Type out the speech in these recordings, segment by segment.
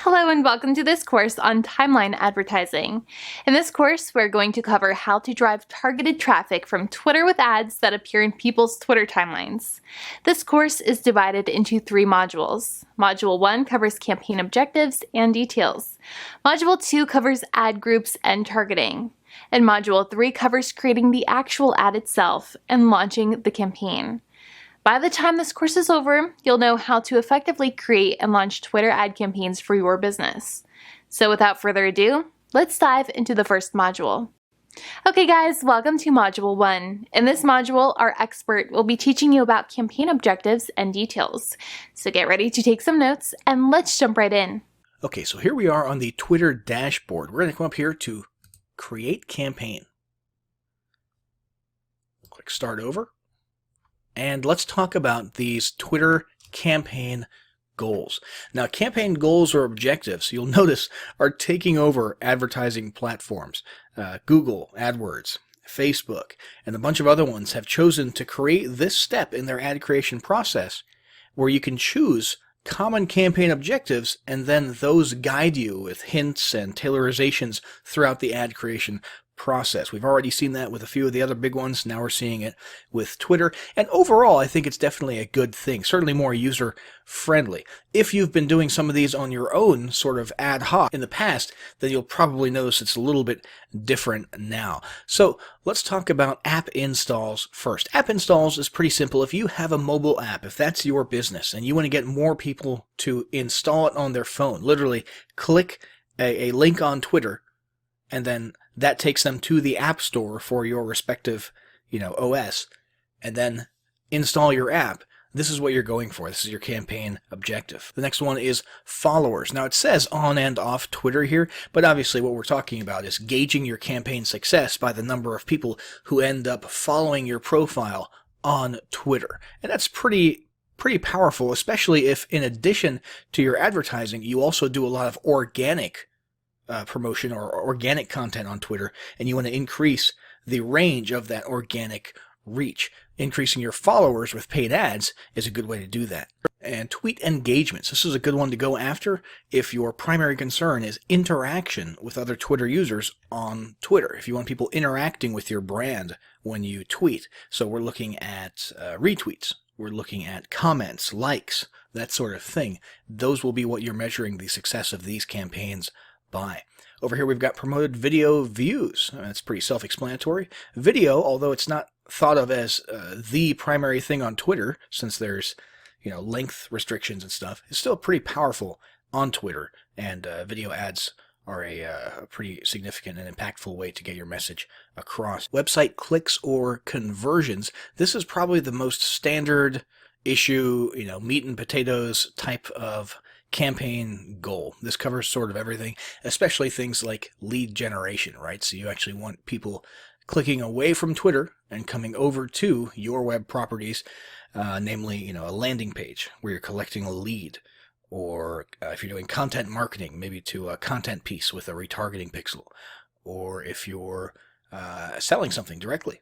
Hello and welcome to this course on timeline advertising. In this course, we're going to cover how to drive targeted traffic from Twitter with ads that appear in people's Twitter timelines. This course is divided into 3 modules. Module 1 covers campaign objectives and details. Module 2 covers ad groups and targeting. And Module 3 covers creating the actual ad itself and launching the campaign. By the time this course is over, you'll know how to effectively create and launch Twitter ad campaigns for your business. So without further ado, let's dive into the first module. Okay guys, welcome to Module 1. In this module, our expert will be teaching you about campaign objectives and details. So get ready to take some notes and let's jump right in. Okay, so here we are on the Twitter dashboard. We're going to come up here to Create Campaign. Click Start Over. And let's talk about these Twitter campaign goals. Now, campaign goals or objectives, you'll notice, are taking over advertising platforms. Google, AdWords, Facebook, and a bunch of other ones have chosen to create this step in their ad creation process where you can choose common campaign objectives and then those guide you with hints and tailorizations throughout the ad creation process. We've already seen that with a few of the other big ones. Now we're seeing it with Twitter. And overall, I think it's definitely a good thing, certainly more user-friendly. If you've been doing some of these on your own sort of ad hoc in the past, then you'll probably notice it's a little bit different now. So let's talk about app installs first. App installs is pretty simple. If you have a mobile app, if that's your business and you want to get more people to install it on their phone, literally click a link on Twitter and then that takes them to the App Store for your respective, OS, and then install your app. This is what you're going for. This is your campaign objective. The next one is followers. Now it says on and off Twitter here, but obviously what we're talking about is gauging your campaign success by the number of people who end up following your profile on Twitter. And that's pretty powerful, especially if in addition to your advertising, you also do a lot of organic promotion or organic content on Twitter, and you want to increase the range of that organic reach. Increasing your followers with paid ads is a good way to do that. And tweet engagements. This is a good one to go after if your primary concern is interaction with other Twitter users on Twitter. If you want people interacting with your brand when you tweet. So we're looking at retweets. We're looking at comments, likes, that sort of thing. Those will be what you're measuring the success of these campaigns by. Over here we've got promoted video views. That's pretty self-explanatory. Video, although it's not thought of as the primary thing on Twitter, since there's length restrictions and stuff, is still pretty powerful on Twitter, and video ads are a pretty significant and impactful way to get your message across. Website clicks or conversions. This is probably the most standard issue, meat and potatoes type of campaign goal. This covers sort of everything, especially things like lead generation, right? So you actually want people clicking away from Twitter and coming over to your web properties, namely, a landing page where you're collecting a lead, or if you're doing content marketing, maybe to a content piece with a retargeting pixel, or if you're selling something directly,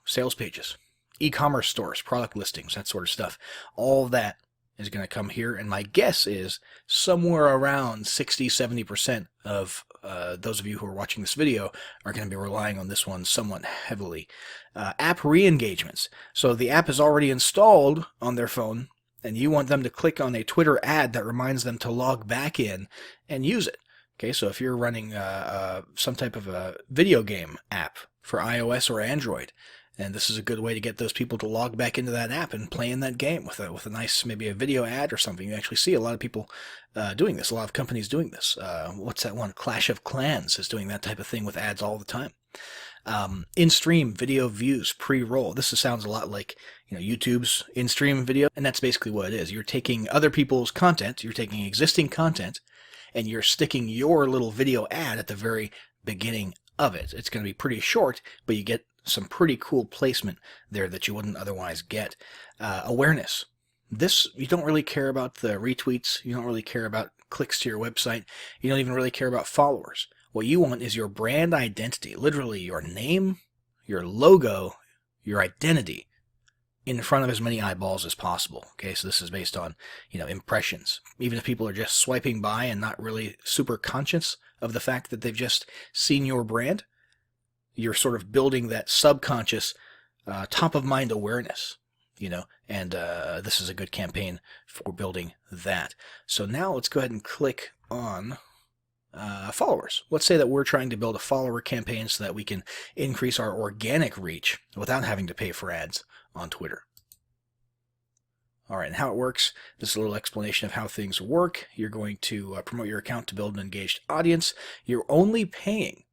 sales pages, e-commerce stores, product listings, that sort of stuff. All of that is going to come here, and my guess is somewhere around 60-70% of those of you who are watching this video are going to be relying on this one somewhat heavily. App re-engagements. So the app is already installed on their phone, and you want them to click on a Twitter ad that reminds them to log back in and use it. Okay, so if you're running some type of a video game app for iOS or Android, and this is a good way to get those people to log back into that app and play in that game with a nice, maybe a video ad or something. You actually see a lot of people doing this, a lot of companies doing this. What's that one? Clash of Clans is doing that type of thing with ads all the time. In-stream video views pre-roll. This sounds a lot like YouTube's in-stream video, and that's basically what it is. You're taking other people's content, you're taking existing content, and you're sticking your little video ad at the very beginning of it. It's going to be pretty short, but you get some pretty cool placement there that you wouldn't otherwise get. Awareness. This, you don't really care about the retweets. You don't really care about clicks to your website. You don't even really care about followers. What you want is your brand identity, literally your name, your logo, your identity in front of as many eyeballs as possible. Okay, so this is based on, impressions. Even if people are just swiping by and not really super conscious of the fact that they've just seen your brand, you're sort of building that subconscious, top of mind awareness, and this is a good campaign for building that. So now let's go ahead and click on followers. Let's say that we're trying to build a follower campaign so that we can increase our organic reach without having to pay for ads on Twitter. All right, and how it works, this is a little explanation of how things work. You're going to promote your account to build an engaged audience. You're only paying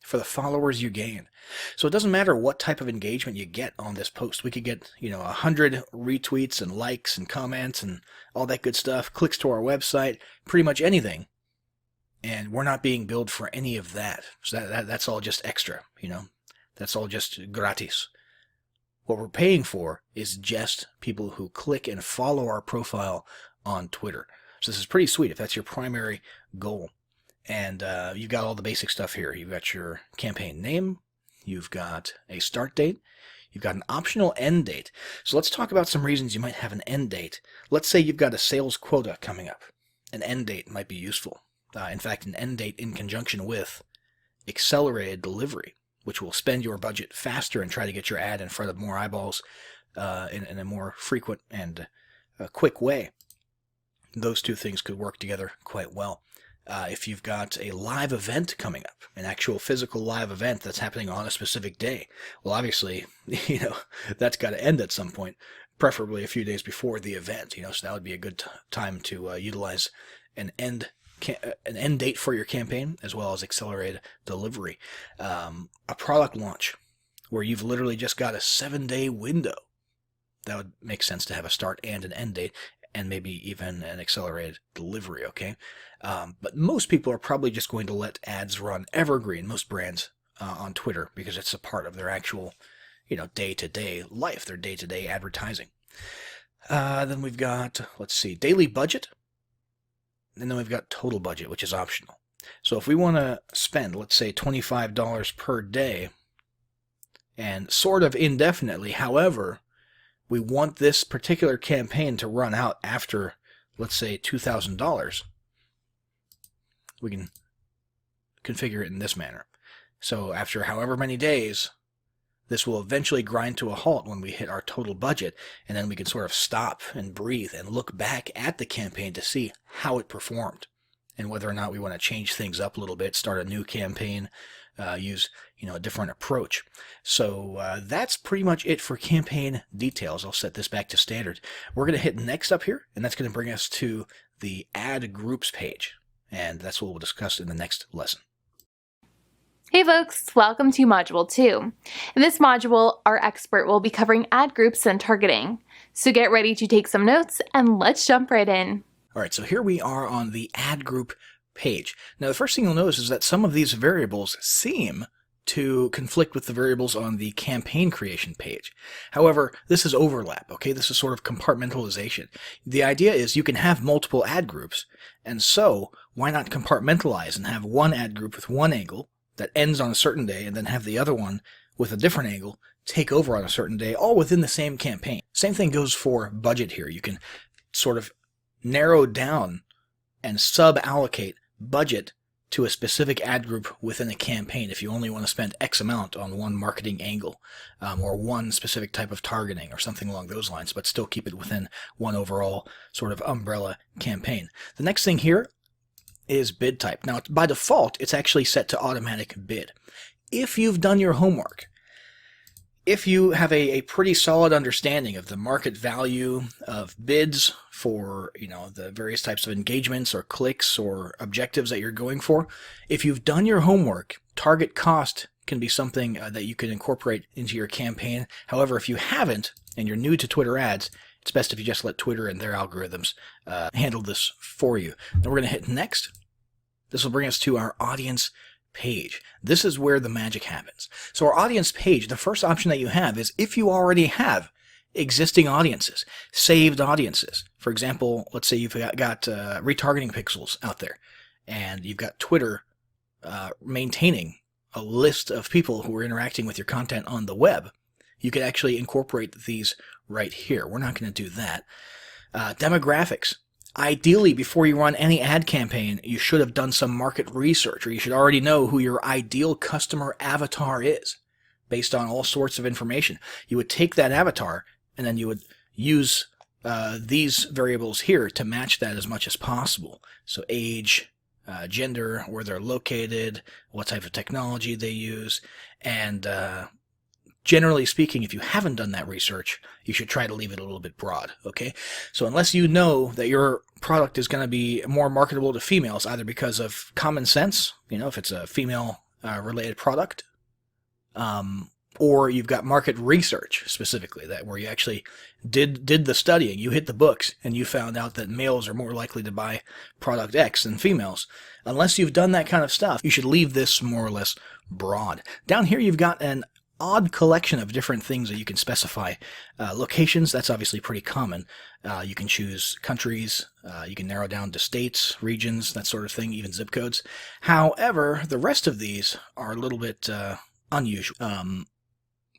for the followers you gain. So it doesn't matter what type of engagement you get on this post. We could get, 100 retweets and likes and comments and all that good stuff, clicks to our website, pretty much anything. And we're not being billed for any of that. So that's all just extra, That's all just gratis. What we're paying for is just people who click and follow our profile on Twitter. So this is pretty sweet if that's your primary goal. And you've got all the basic stuff here. You've got your campaign name. You've got a start date. You've got an optional end date. So let's talk about some reasons you might have an end date. Let's say you've got a sales quota coming up. An end date might be useful. In fact, an end date in conjunction with accelerated delivery, which will spend your budget faster and try to get your ad in front of more eyeballs in a more frequent and quick way. Those two things could work together quite well. If you've got a live event coming up, an actual physical live event that's happening on a specific day, well, obviously, that's got to end at some point, preferably a few days before the event, so that would be a good time to utilize an end date for your campaign, as well as accelerated delivery. A product launch where you've literally just got a 7-day window. That would make sense to have a start and an end date, and maybe even an accelerated delivery, okay? But most people are probably just going to let ads run evergreen, most brands on Twitter, because it's a part of their actual, day-to-day life, their day-to-day advertising. Then we've got, daily budget. And then we've got total budget, which is optional. So if we want to spend, let's say, $25 per day, and sort of indefinitely, however, we want this particular campaign to run out after, let's say, $2,000, we can configure it in this manner. So after however many days, this will eventually grind to a halt when we hit our total budget, and then we can sort of stop and breathe and look back at the campaign to see how it performed and whether or not we want to change things up a little bit, start a new campaign, use a different approach. So that's pretty much it for campaign details. I'll set this back to standard. We're going to hit next up here, and that's going to bring us to the add groups page, and that's what we'll discuss in the next lesson. Hey folks, welcome to Module 2. In this module, our expert will be covering ad groups and targeting. So get ready to take some notes and let's jump right in. All right, so here we are on the ad group page. Now the first thing you'll notice is that some of these variables seem to conflict with the variables on the campaign creation page. However, this is overlap, okay? This is sort of compartmentalization. The idea is you can have multiple ad groups, and so why not compartmentalize and have one ad group with one angle that ends on a certain day, and then have the other one with a different angle take over on a certain day, all within the same campaign. Same thing goes for budget here. You can sort of narrow down and sub-allocate budget to a specific ad group within a campaign if you only want to spend X amount on one marketing angle or one specific type of targeting or something along those lines, but still keep it within one overall sort of umbrella campaign. The next thing here is bid type. Now, by default, it's actually set to automatic bid. If you've done your homework, if you have a pretty solid understanding of the market value of bids for, the various types of engagements or clicks or objectives that you're going for, if you've done your homework, target cost can be something that you can incorporate into your campaign. However, if you haven't and you're new to Twitter ads, it's best if you just let Twitter and their algorithms handle this for you. Then we're going to hit next. This will bring us to our audience page. This is where the magic happens. So our audience page, the first option that you have is if you already have existing audiences, saved audiences. For example, let's say you've got retargeting pixels out there, and you've got Twitter maintaining a list of people who are interacting with your content on the web. you could actually incorporate these right here. We're not going to do that. Demographics. Ideally, before you run any ad campaign, you should have done some market research, or you should already know who your ideal customer avatar is based on all sorts of information. You would take that avatar and then you would use these variables here to match that as much as possible. So age, gender, where they're located, what type of technology they use, and generally speaking, if you haven't done that research, you should try to leave it a little bit broad, okay? So unless you know that your product is going to be more marketable to females, either because of common sense, if it's a female-related product, or you've got market research specifically, that where you actually did the studying, you hit the books, and you found out that males are more likely to buy product X than females. Unless you've done that kind of stuff, you should leave this more or less broad. Down here, you've got an odd collection of different things that you can specify. Locations, that's obviously pretty common. You can choose countries, you can narrow down to states, regions, that sort of thing, even zip codes. However, the rest of these are a little bit unusual.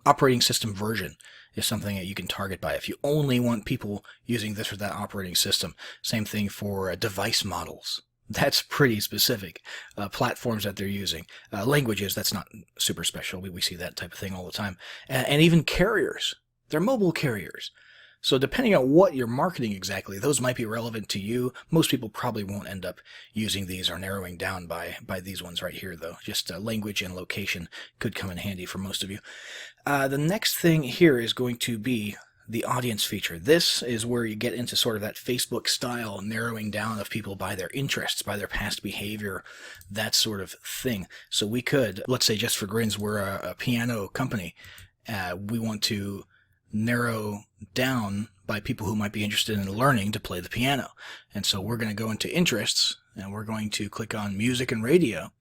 Operating system version is something that you can target by if you only want people using this or that operating system. Same thing for device models. That's pretty specific. Platforms that they're using. Languages, that's not super special. We see that type of thing all the time. And even carriers. They're mobile carriers. So depending on what you're marketing exactly, those might be relevant to you. Most people probably won't end up using these or narrowing down by these ones right here, though. Just language and location could come in handy for most of you. The next thing here is going to be the audience feature. This is where you get into sort of that Facebook style narrowing down of people by their interests, by their past behavior, that sort of thing. So we could, let's say just for grins, we're a piano company. We want to narrow down by people who might be interested in learning to play the piano. And so we're going to go into interests, and we're going to click on music and radio,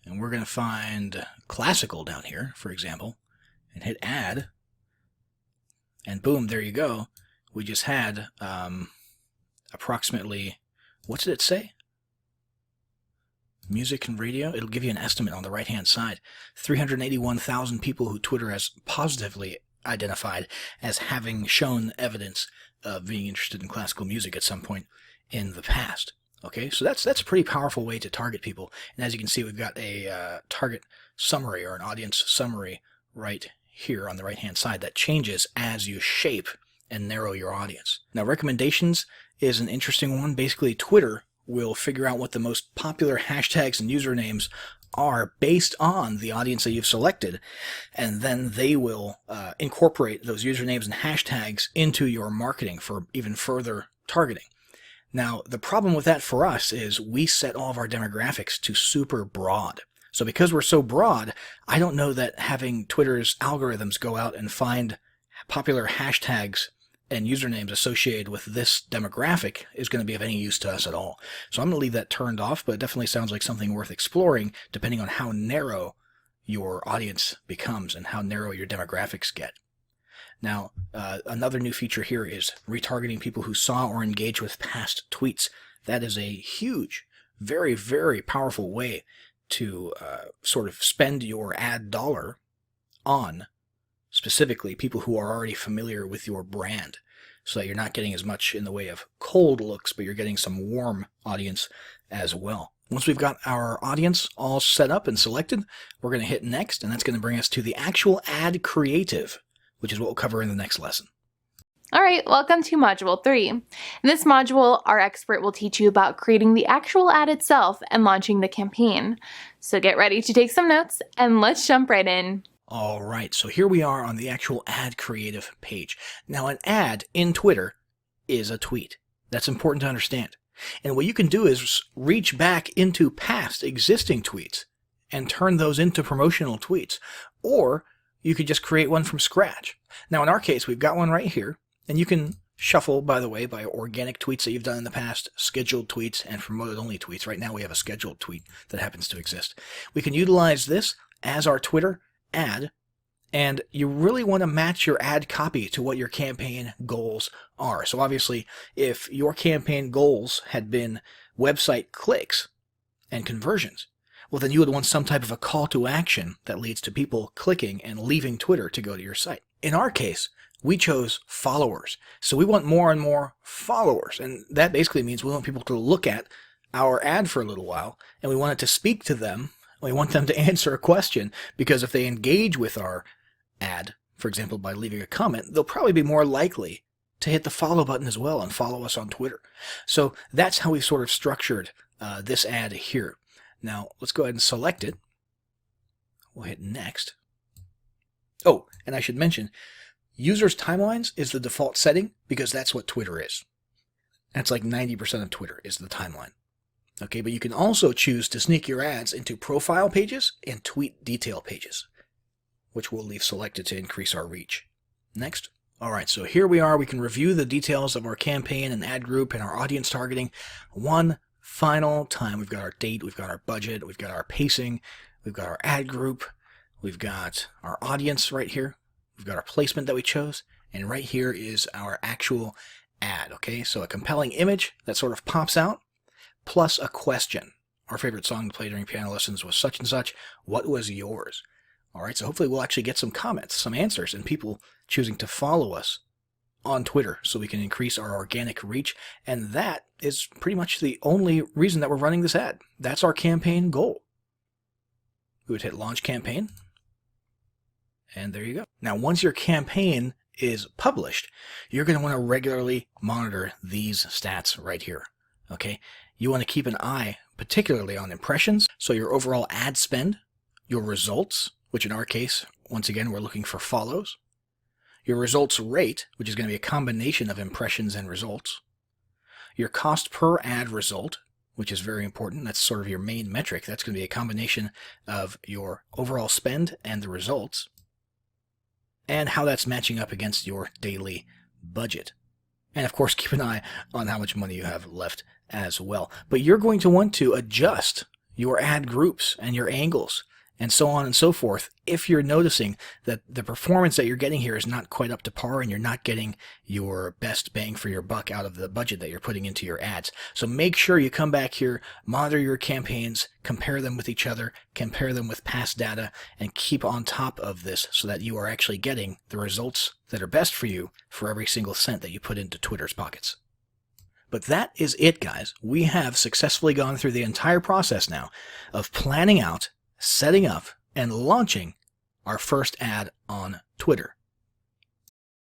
and we're going to find classical down here, for example, and hit add. And boom, there you go. We just had approximately, what did it say? Music and radio. It'll give you an estimate on the right-hand side. 381,000 people who Twitter has positively identified as having shown evidence of being interested in classical music at some point in the past. Okay, so that's a pretty powerful way to target people. And as you can see, we've got a target summary or an audience summary right here on the right-hand side that changes as you shape and narrow your audience. Now, recommendations is an interesting one. Basically, Twitter will figure out what the most popular hashtags and usernames are based on the audience that you've selected, and then they will incorporate those usernames and hashtags into your marketing for even further targeting. Now, the problem with that for us is we set all of our demographics to super broad. So because we're so broad, I don't know that having Twitter's algorithms go out and find popular hashtags and usernames associated with this demographic is going to be of any use to us at all. So I'm going to leave that turned off, but it definitely sounds like something worth exploring depending on how narrow your audience becomes and how narrow your demographics get. Now, another new feature here is retargeting people who saw or engaged with past tweets. That is a huge, very, very powerful way to sort of spend your ad dollar on specifically people who are already familiar with your brand, so that you're not getting as much in the way of cold looks, but you're getting some warm audience as well. Once we've got our audience all set up and selected, we're going to hit next, and that's going to bring us to the actual ad creative, which is what we'll cover in the next lesson. All right, welcome to Module 3. In this module, our expert will teach you about creating the actual ad itself and launching the campaign. So get ready to take some notes, and let's jump right in. All right, so here we are on the actual ad creative page. Now, an ad in Twitter is a tweet. That's important to understand. And what you can do is reach back into past existing tweets and turn those into promotional tweets. Or you could just create one from scratch. Now, in our case, we've got one right here. And you can shuffle, by the way, by organic tweets that you've done in the past, scheduled tweets, and promoted-only tweets. Right now we have a scheduled tweet that happens to exist. We can utilize this as our Twitter ad, and you really want to match your ad copy to what your campaign goals are. So obviously, if your campaign goals had been website clicks and conversions, then you would want some type of a call to action that leads to people clicking and leaving Twitter to go to your site. In our case, we chose followers. So we want more and more followers. And that basically means we want people to look at our ad for a little while, and we want it to speak to them. We want them to answer a question, because if they engage with our ad, for example, by leaving a comment, they'll probably be more likely to hit the follow button as well and follow us on Twitter. So that's how we sort of structured this ad here. Now, let's go ahead and select it. We'll hit next. Oh, and I should mention, users' timelines is the default setting because that's what Twitter is. That's like 90% of Twitter is the timeline. Okay, but you can also choose to sneak your ads into profile pages and tweet detail pages, which we'll leave selected to increase our reach. Next. All right, so here we are. We can review the details of our campaign and ad group and our audience targeting one final time. We've got our date, we've got our budget, we've got our pacing, we've got our ad group, we've got our audience right here, we've got our placement that we chose, and right here is our actual ad, okay? So a compelling image that sort of pops out, plus a question. Our favorite song to play during piano lessons was such and such. What was yours? All right, so hopefully we'll actually get some comments, some answers, and people choosing to follow us on Twitter so we can increase our organic reach. And that is pretty much the only reason that we're running this ad. That's our campaign goal. We would hit launch campaign. And there you go. Now, once your campaign is published, you're going to want to regularly monitor these stats right here. Okay? You want to keep an eye particularly on impressions, so your overall ad spend, your results, which in our case, once again, we're looking for follows, your results rate, which is going to be a combination of impressions and results, your cost per ad result, which is very important. That's sort of your main metric. That's going to be a combination of your overall spend and the results, and how that's matching up against your daily budget. And of course, keep an eye on how much money you have left as well. But you're going to want to adjust your ad groups and your angles and so on and so forth if you're noticing that the performance that you're getting here is not quite up to par and you're not getting your best bang for your buck out of the budget that you're putting into your ads. So make sure you come back here, monitor your campaigns, compare them with each other, compare them with past data, and keep on top of this so that you are actually getting the results that are best for you for every single cent that you put into Twitter's pockets. But that is it, guys. We have successfully gone through the entire process now of planning out, setting up, and launching our first ad on Twitter.